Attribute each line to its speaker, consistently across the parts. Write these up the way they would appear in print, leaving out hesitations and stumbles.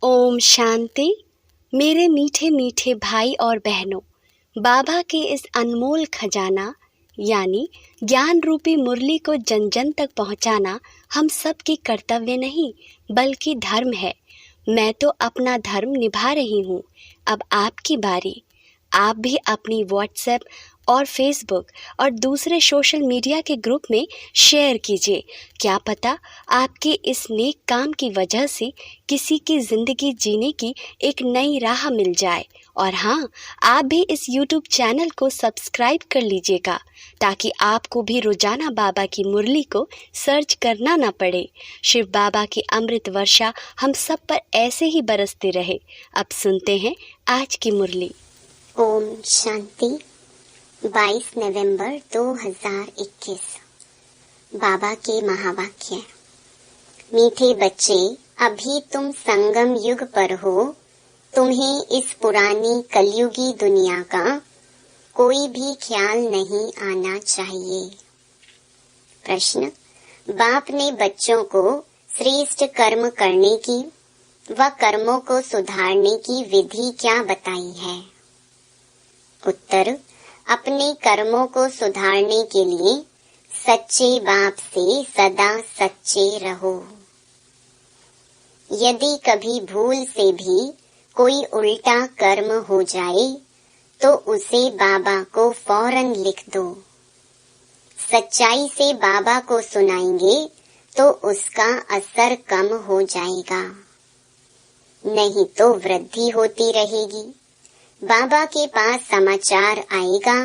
Speaker 1: ओम शांति। मेरे मीठे मीठे भाई और बहनों, बाबा के इस अनमोल खजाना यानी ज्ञान रूपी मुरली को जन जन तक पहुंचाना हम सब की कर्तव्य नहीं बल्कि धर्म है। मैं तो अपना धर्म निभा रही हूँ। अब आपकी बारी। आप भी अपनी व्हाट्सएप और फेसबुक और दूसरे सोशल मीडिया के ग्रुप में शेयर कीजिए। क्या पता आपके इस नेक काम की वजह से किसी की ज़िंदगी जीने की एक नई राह मिल जाए। और हाँ, आप भी इस यूट्यूब चैनल को सब्सक्राइब कर लीजिएगा ताकि आपको भी रोजाना बाबा की मुरली को सर्च करना ना पड़े। शिव बाबा की अमृत वर्षा हम सब पर ऐसे ही बरसते रहे। अब सुनते हैं आज की मुरली।
Speaker 2: ओम शांति। 22 नवंबर 2021। बाबा के महावाक्य। मीठे बच्चे, अभी तुम संगम युग पर हो। तुम्हें इस पुरानी कलयुगी दुनिया का कोई भी ख्याल नहीं आना चाहिए। प्रश्न। बाप ने बच्चों को श्रेष्ठ कर्म करने की व कर्मों को सुधारने की विधि क्या बताई है? उत्तर। अपने कर्मों को सुधारने के लिए सच्चे बाप से सदा सच्चे रहो। यदि कभी भूल से भी कोई उल्टा कर्म हो जाए तो उसे बाबा को फौरन लिख दो। सच्चाई से बाबा को सुनाएंगे तो उसका असर कम हो जाएगा, नहीं तो वृद्धि होती रहेगी। बाबा के पास समाचार आएगा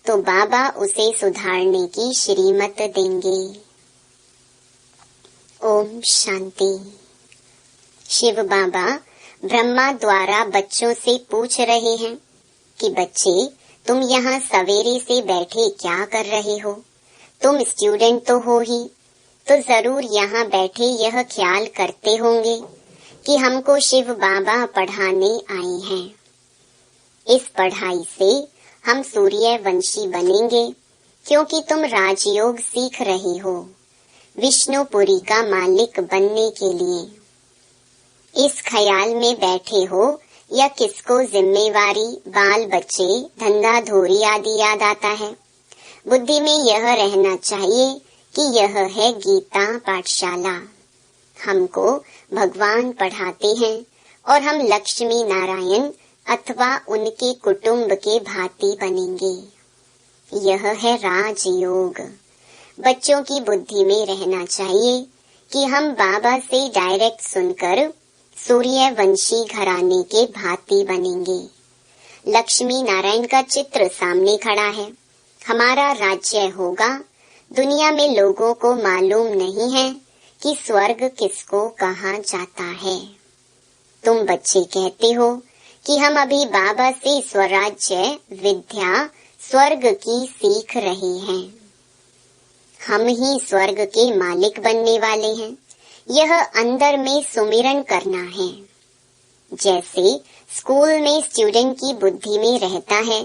Speaker 2: तो बाबा उसे सुधारने की श्रीमत देंगे। ओम शांति। शिव बाबा ब्रह्मा द्वारा बच्चों से पूछ रहे हैं कि बच्चे, तुम यहाँ सवेरे से बैठे क्या कर रहे हो? तुम स्टूडेंट तो हो ही, तो जरूर यहाँ बैठे यह ख्याल करते होंगे कि हमको शिव बाबा पढ़ाने आए हैं। इस पढ़ाई से हम सूर्यवंशी बनेंगे क्योंकि तुम राजयोग सीख रहे हो विष्णुपुरी का मालिक बनने के लिए। इस ख्याल में बैठे हो या किसको जिम्मेवारी, बाल बच्चे, धंधा धोरी आदि याद आता है? बुद्धि में यह रहना चाहिए कि यह है गीता पाठशाला। हमको भगवान पढ़ाते हैं और हम लक्ष्मी नारायण अथवा उनके कुटुंब के भांति बनेंगे। यह है राजयोग। बच्चों की बुद्धि में रहना चाहिए कि हम बाबा से डायरेक्ट सुनकर सूर्यवंशी घराने के भांति बनेंगे। लक्ष्मी नारायण का चित्र सामने खड़ा है। हमारा राज्य होगा। दुनिया में लोगों को मालूम नहीं है कि स्वर्ग किसको कहा जाता है। तुम बच्चे कहते हो कि हम अभी बाबा से स्वराज्य, विद्या, स्वर्ग की सीख रहे हैं। हम ही स्वर्ग के मालिक बनने वाले हैं। यह अंदर में सुमिरन करना है। जैसे स्कूल में स्टूडेंट की बुद्धि में रहता है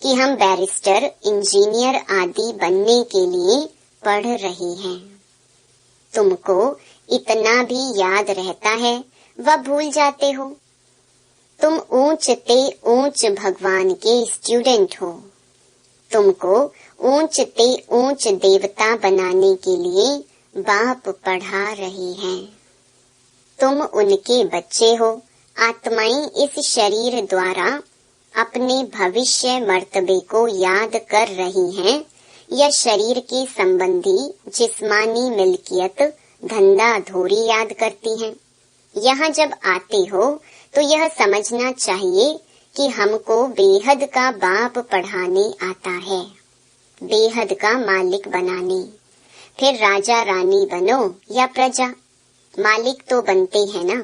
Speaker 2: कि हम बैरिस्टर, इंजीनियर आदि बनने के लिए पढ़ रहे हैं। तुमको इतना भी याद रहता है व भूल जाते हो। तुम ऊंच ते ऊंच भगवान के स्टूडेंट हो। तुमको ऊंच ते ऊंच देवता बनाने के लिए बाप पढ़ा रहे हैं। तुम उनके बच्चे हो। आत्माएं इस शरीर द्वारा अपने भविष्य मर्तबे को याद कर रही हैं या शरीर के संबंधी जिस्मानी मिल्कियत, धंधा धोरी याद करती हैं। यहाँ जब आते हो तो यह समझना चाहिए कि हमको बेहद का बाप पढ़ाने आता है, बेहद का मालिक बनाने। फिर राजा रानी बनो या प्रजा, मालिक तो बनते हैं ना।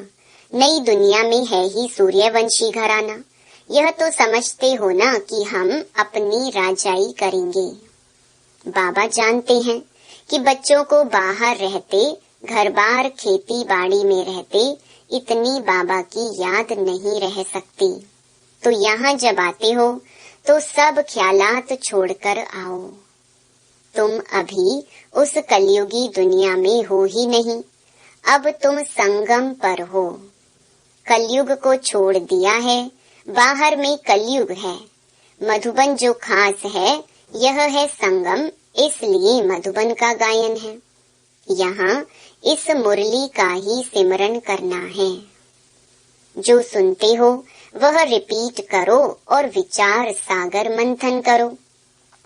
Speaker 2: नई दुनिया में है ही सूर्यवंशी घराना। यह तो समझते हो ना कि हम अपनी राजाई करेंगे। बाबा जानते हैं कि बच्चों को बाहर रहते, घर बार खेती बाड़ी में रहते इतनी बाबा की याद नहीं रह सकती। तो यहाँ जब आते हो तो सब ख्यालात छोड़कर आओ। तुम अभी उस कलयुगी दुनिया में हो ही नहीं। अब तुम संगम पर हो। कलयुग को छोड़ दिया है, बाहर में कलयुग है। मधुबन जो खास है यह है संगम, इसलिए मधुबन का गायन है। यहाँ इस मुरली का ही सिमरन करना है। जो सुनते हो वह रिपीट करो और विचार सागर मंथन करो।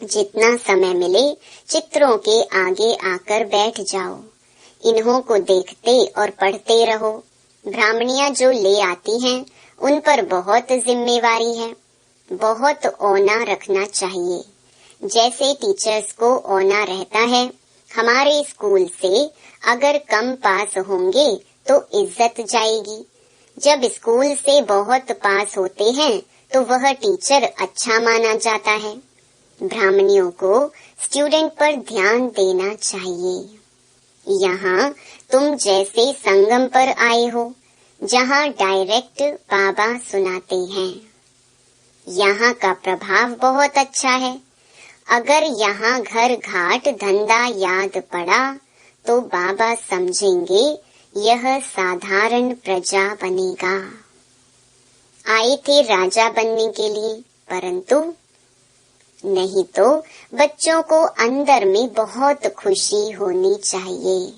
Speaker 2: जितना समय मिले चित्रों के आगे आकर बैठ जाओ, इन्हों को देखते और पढ़ते रहो। ब्राह्मणियां जो ले आती हैं उन पर बहुत जिम्मेवारी है, बहुत औना रखना चाहिए। जैसे टीचर्स को औना रहता है, हमारे स्कूल से अगर कम पास होंगे तो इज्जत जाएगी। जब स्कूल से बहुत पास होते हैं तो वह टीचर अच्छा माना जाता है। ब्राह्मणियों को स्टूडेंट पर ध्यान देना चाहिए। यहाँ तुम जैसे संगम पर आए हो, जहाँ डायरेक्ट बाबा सुनाते हैं। यहाँ का प्रभाव बहुत अच्छा है। अगर यहाँ घर घाट धंधा याद पड़ा तो बाबा समझेंगे यह साधारण प्रजा बनेगा। आए थे राजा बनने के लिए, परंतु नहीं तो बच्चों को अंदर में बहुत खुशी होनी चाहिए।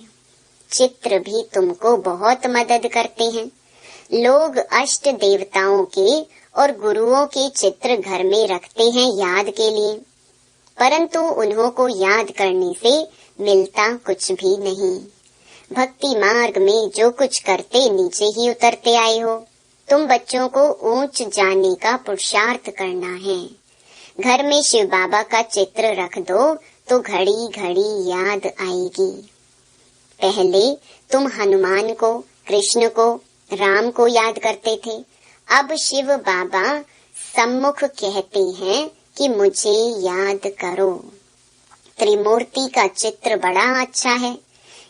Speaker 2: चित्र भी तुमको बहुत मदद करते हैं। लोग अष्ट देवताओं के और गुरुओं के चित्र घर में रखते हैं याद के लिए, परंतु उन्हों को याद करने से मिलता कुछ भी नहीं। भक्ति मार्ग में जो कुछ करते नीचे ही उतरते आए हो। तुम बच्चों को ऊंच जाने का पुरुषार्थ करना है। घर में शिव बाबा का चित्र रख दो तो घड़ी घड़ी याद आएगी। पहले तुम हनुमान को, कृष्ण को, राम को याद करते थे। अब शिव बाबा सम्मुख कहते हैं कि मुझे याद करो। त्रिमूर्ति का चित्र बड़ा अच्छा है।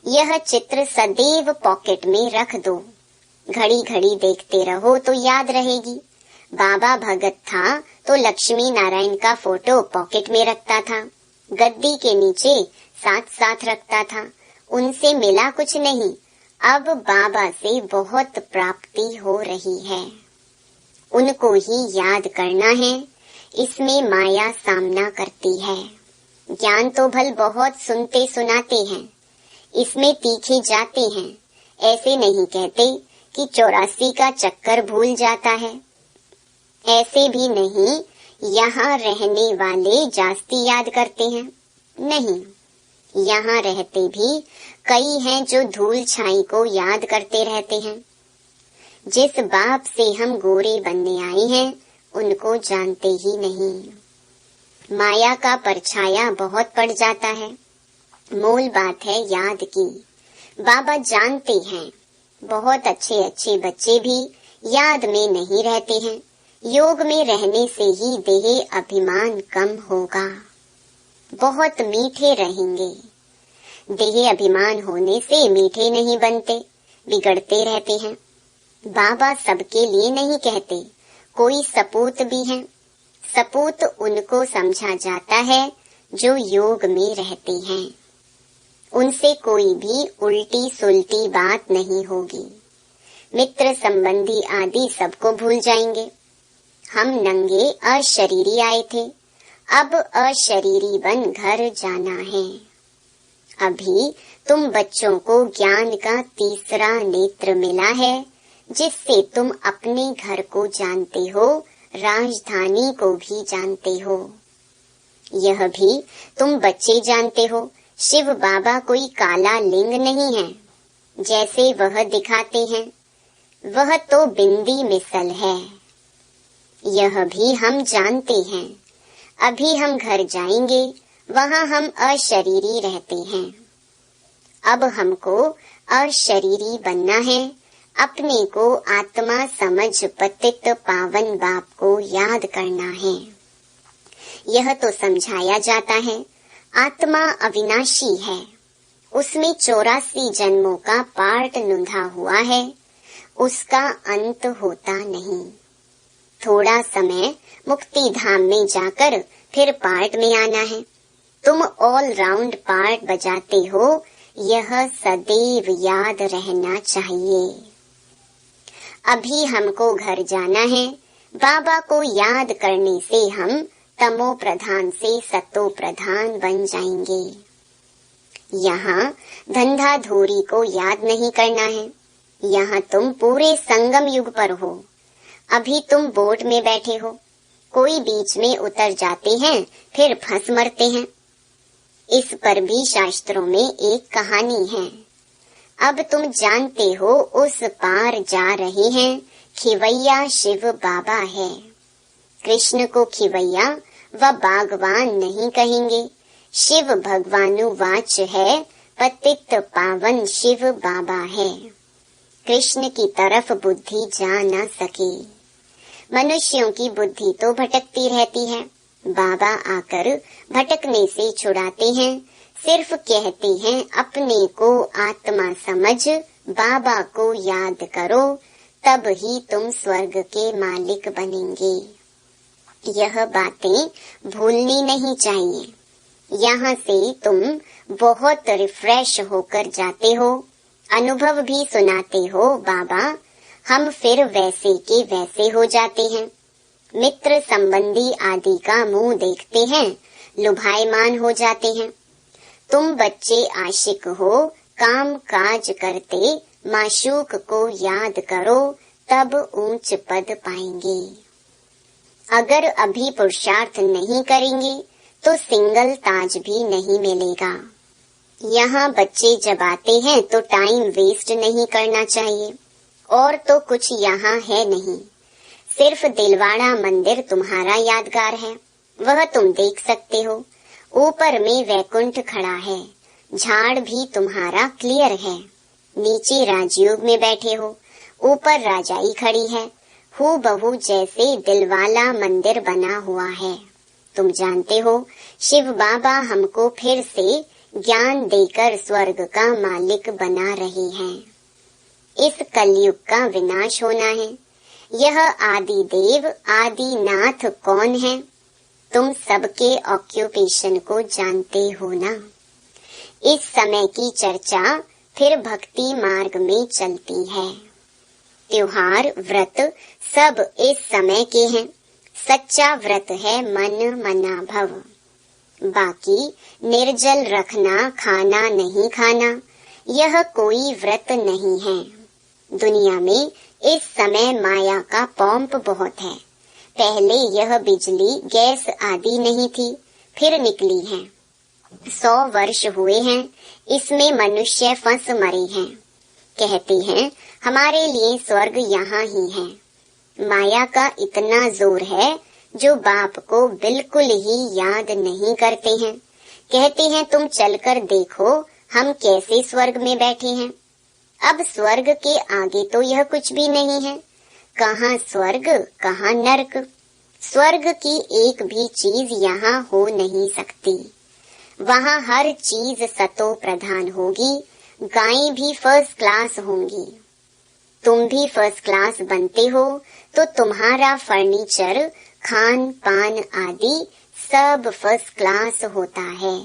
Speaker 2: यह चित्र सदैव पॉकेट में रख दो। घड़ी घड़ी देखते रहो तो याद रहेगी। बाबा भगत था तो लक्ष्मी नारायण का फोटो पॉकेट में रखता था, गद्दी के नीचे साथ साथ रखता था। उनसे मिला कुछ नहीं, अब बाबा से बहुत प्राप्ति हो रही है। उनको ही याद करना है। इसमें माया सामना करती है। ज्ञान तो भल बहुत सुनते सुनाते हैं, इसमें तीखे जाते हैं। ऐसे नहीं कहते कि 84 का चक्कर भूल जाता है। ऐसे भी नहीं यहाँ रहने वाले जास्ती याद करते हैं, नहीं। यहाँ रहते भी कई हैं जो धूल छाई को याद करते रहते हैं। जिस बाप से हम गोरे बनने आए हैं उनको जानते ही नहीं। माया का परछाया बहुत पड़ जाता है। मूल बात है याद की। बाबा जानते हैं बहुत अच्छे अच्छे बच्चे भी याद में नहीं रहते हैं। योग में रहने से ही देह अभिमान कम होगा, बहुत मीठे रहेंगे। देह अभिमान होने से मीठे नहीं बनते, बिगड़ते रहते हैं। बाबा सबके लिए नहीं कहते, कोई सपूत भी हैं। सपूत उनको समझा जाता है जो योग में रहते हैं। उनसे कोई भी उल्टी सुलटी बात नहीं होगी। मित्र संबंधी आदि सबको भूल जाएंगे। हम नंगे अशरीरी आए थे, अब अशरीरी बन घर जाना है। अभी तुम बच्चों को ज्ञान का तीसरा नेत्र मिला है, जिससे तुम अपने घर को जानते हो, राजधानी को भी जानते हो। यह भी तुम बच्चे जानते हो, शिव बाबा कोई काला लिंग नहीं है जैसे वह दिखाते हैं। वह तो बिंदी मिसल है। यह भी हम जानते हैं। अभी हम घर जाएंगे, वहाँ हम अशरीरी रहते हैं। अब हमको अशरीरी बनना है। अपने को आत्मा समझ पतित पावन बाप को याद करना है। यह तो समझाया जाता है आत्मा अविनाशी है, उसमें 84 जन्मों का पार्ट लुंधा हुआ है, उसका अंत होता नहीं। थोड़ा समय मुक्ति धाम में जाकर फिर पार्ट में आना है। तुम ऑल राउंड पार्ट बजाते हो, यह सदैव याद रहना चाहिए। अभी हमको घर जाना है। बाबा को याद करने से हम तमो प्रधान से सतो प्रधान बन जाएंगे। यहाँ धंधा धूरी को याद नहीं करना है। यहाँ तुम पूरे संगम युग पर हो। अभी तुम बोट में बैठे हो, कोई बीच में उतर जाते हैं, फिर फंस मरते हैं। इस पर भी शास्त्रों में एक कहानी है। अब तुम जानते हो उस पार जा रहे हैं, खिवैया शिव बाबा है। कृष्ण को खिवैया व बागवान नहीं कहेंगे। शिव भगवानुवाच है, पतित पावन शिव बाबा है। कृष्ण की तरफ बुद्धि जा न सके। मनुष्यों की बुद्धि तो भटकती रहती है। बाबा आकर भटकने से छुड़ाते हैं। सिर्फ कहते हैं अपने को आत्मा समझ, बाबा को याद करो, तब ही तुम स्वर्ग के मालिक बनेंगे। यह बातें भूलनी नहीं चाहिए। यहाँ से तुम बहुत रिफ्रेश होकर जाते हो। अनुभव भी सुनाते हो बाबा, हम फिर वैसे के वैसे हो जाते हैं। मित्र संबंधी आदि का मुंह देखते हैं, लुभायमान हो जाते हैं। तुम बच्चे आशिक हो, काम काज करते माशूक को याद करो, तब ऊंच पद पाएंगे। अगर अभी पुरुषार्थ नहीं करेंगे तो सिंगल ताज भी नहीं मिलेगा। यहाँ बच्चे जब आते हैं तो टाइम वेस्ट नहीं करना चाहिए। और तो कुछ यहाँ है नहीं, सिर्फ दिलवाड़ा मंदिर तुम्हारा यादगार है, वह तुम देख सकते हो। ऊपर में वैकुंठ खड़ा है, झाड़ भी तुम्हारा क्लियर है। नीचे राजयोग में बैठे हो, ऊपर राजाई खड़ी है, हूबहू जैसे दिलवाला मंदिर बना हुआ है। तुम जानते हो शिव बाबा हमको फिर से ज्ञान देकर स्वर्ग का मालिक बना रहे हैं। इस कलयुग का विनाश होना है। यह आदि देव आदि नाथ कौन है? तुम सबके ऑक्यूपेशन को जानते हो ना। इस समय की चर्चा फिर भक्ति मार्ग में चलती है। त्योहार व्रत सब इस समय के हैं। सच्चा व्रत है मन मना भव। बाकी निर्जल रखना, खाना नहीं खाना, यह कोई व्रत नहीं है। दुनिया में इस समय माया का पंप बहुत है। पहले यह बिजली गैस आदि नहीं थी, फिर निकली है। 100 वर्ष हुए हैं, इसमें मनुष्य फंस मरे हैं। कहते हैं हमारे लिए स्वर्ग यहाँ ही है। माया का इतना जोर है जो बाप को बिल्कुल ही याद नहीं करते हैं। कहते हैं तुम चलकर देखो हम कैसे स्वर्ग में बैठे हैं। अब स्वर्ग के आगे तो यह कुछ भी नहीं है। कहाँ स्वर्ग कहाँ नरक। स्वर्ग की एक भी चीज यहाँ हो नहीं सकती। वहाँ हर चीज सतो प्रधान होगी। गायें भी फर्स्ट क्लास होंगी। तुम भी फर्स्ट क्लास बनते हो तो तुम्हारा फर्नीचर, खान पान आदि सब फर्स्ट क्लास होता है।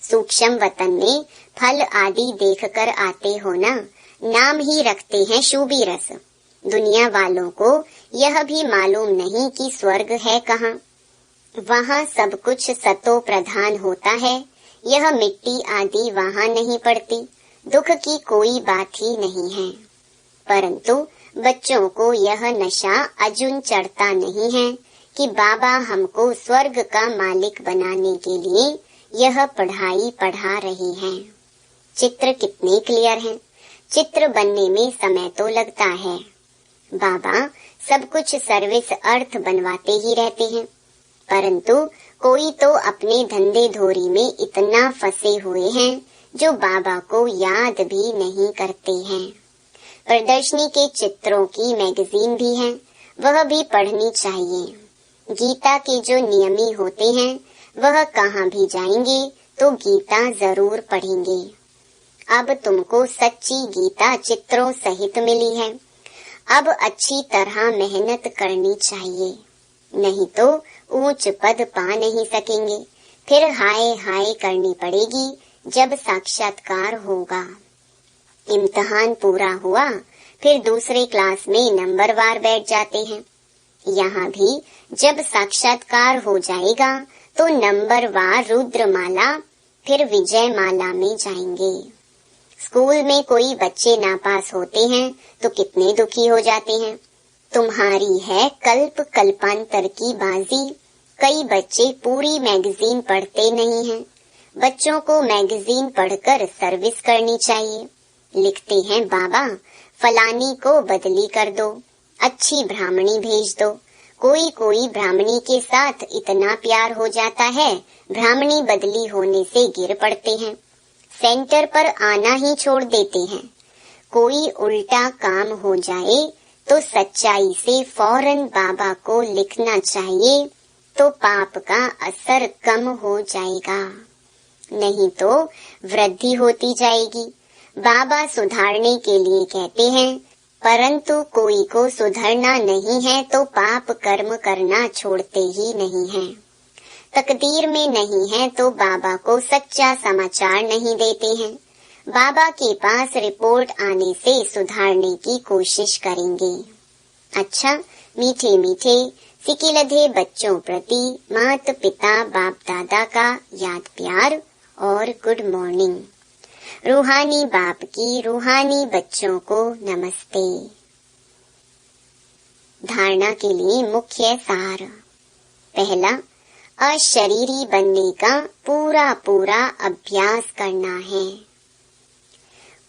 Speaker 2: सूक्ष्म वतन में फल आदि देखकर आते हो ना, नाम ही रखते हैं शूबी रस। दुनिया वालों को यह भी मालूम नहीं कि स्वर्ग है कहाँ। वहाँ सब कुछ सतो प्रधान होता है। यह मिट्टी आदि वहाँ नहीं पड़ती। दुख की कोई बात ही नहीं है। परंतु बच्चों को यह नशा अजून चढ़ता नहीं है कि बाबा हमको स्वर्ग का मालिक बनाने के लिए यह पढ़ाई पढ़ा रहे हैं। चित्र कितने क्लियर हैं। चित्र बनने में समय तो लगता है। बाबा सब कुछ सर्विस अर्थ बनवाते ही रहते हैं, परंतु कोई तो अपने धंधे धोरी में इतना फंसे हुए हैं जो बाबा को याद भी नहीं करते हैं। प्रदर्शनी के चित्रों की मैगजीन भी है, वह भी पढ़नी चाहिए। गीता के जो नियमी होते हैं वह कहाँ भी जाएंगे तो गीता जरूर पढ़ेंगे। अब तुमको सच्ची गीता चित्रों सहित मिली है। अब अच्छी तरह मेहनत करनी चाहिए, नहीं तो ऊंच पद पा नहीं सकेंगे। फिर हाय हाय करनी पड़ेगी जब साक्षात्कार होगा। इम्तिहान पूरा हुआ फिर दूसरे क्लास में नंबरवार बैठ जाते हैं। यहाँ भी जब साक्षात्कार हो जाएगा तो नंबरवार रुद्रमाला फिर विजयमाला में जाएंगे। स्कूल में कोई बच्चे नापास होते हैं तो कितने दुखी हो जाते हैं। तुम्हारी है कल्प कल्पांतर की बाजी। कई बच्चे पूरी मैगजीन पढ़ते नहीं हैं। बच्चों को मैगजीन पढ़कर सर्विस करनी चाहिए। लिखते हैं, बाबा फलानी को बदली कर दो, अच्छी ब्राह्मणी भेज दो। कोई ब्राह्मणी के साथ इतना प्यार हो जाता है, ब्राह्मणी बदली होने से गिर पड़ते हैं, सेंटर पर आना ही छोड़ देते हैं। कोई उल्टा काम हो जाए तो सच्चाई से फौरन बाबा को लिखना चाहिए, तो पाप का असर कम हो जाएगा, नहीं तो वृद्धि होती जाएगी। बाबा सुधारने के लिए कहते हैं, परंतु कोई को सुधरना नहीं है तो पाप कर्म करना छोड़ते ही नहीं हैं। तकदीर में नहीं है तो बाबा को सच्चा समाचार नहीं देते हैं। बाबा के पास रिपोर्ट आने से सुधारने की कोशिश करेंगे। अच्छा, मीठे मीठे सिकिलधे बच्चों प्रति माता पिता बाप दादा का याद प्यार और गुड मॉर्निंग। रूहानी बाप की रूहानी बच्चों को नमस्ते। धारणा के लिए मुख्य सार। पहला, अशरीरी बनने का पूरा अभ्यास करना है।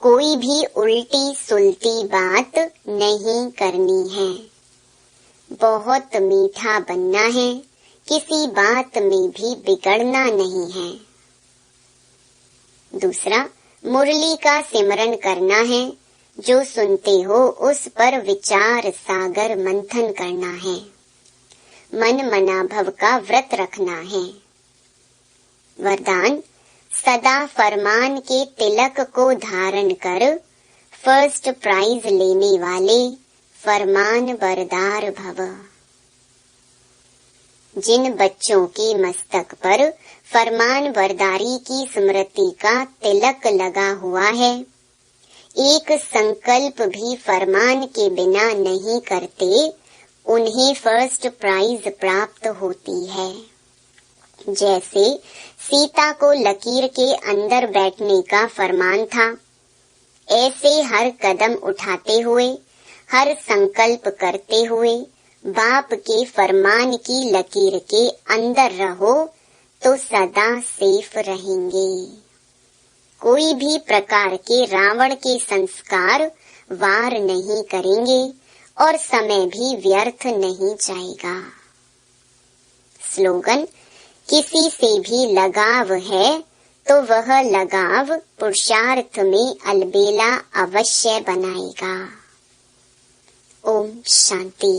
Speaker 2: कोई भी उल्टी सुलटी बात नहीं करनी है। बहुत मीठा बनना है, किसी बात में भी बिगड़ना नहीं है। दूसरा, मुरली का सिमरन करना है। जो सुनते हो उस पर विचार सागर मंथन करना है। मन मनाभव का व्रत रखना है। वरदान, सदा फरमान के तिलक को धारण कर फर्स्ट प्राइज लेने वाले फरमान बरदार भव। जिन बच्चों के मस्तक पर फरमान बरदारी की स्मृति का तिलक लगा हुआ है, एक संकल्प भी फरमान के बिना नहीं करते, उन्हें फर्स्ट प्राइज प्राप्त होती है। जैसे सीता को लकीर के अंदर बैठने का फरमान था, ऐसे हर कदम उठाते हुए, हर संकल्प करते हुए बाप के फरमान की लकीर के अंदर रहो तो सदा सेफ रहेंगे। कोई भी प्रकार के रावण के संस्कार वार नहीं करेंगे और समय भी व्यर्थ नहीं जाएगा। स्लोगन, किसी से भी लगाव है तो वह लगाव पुरुषार्थ में अलबेला अवश्य बनाएगा। ओम शांति।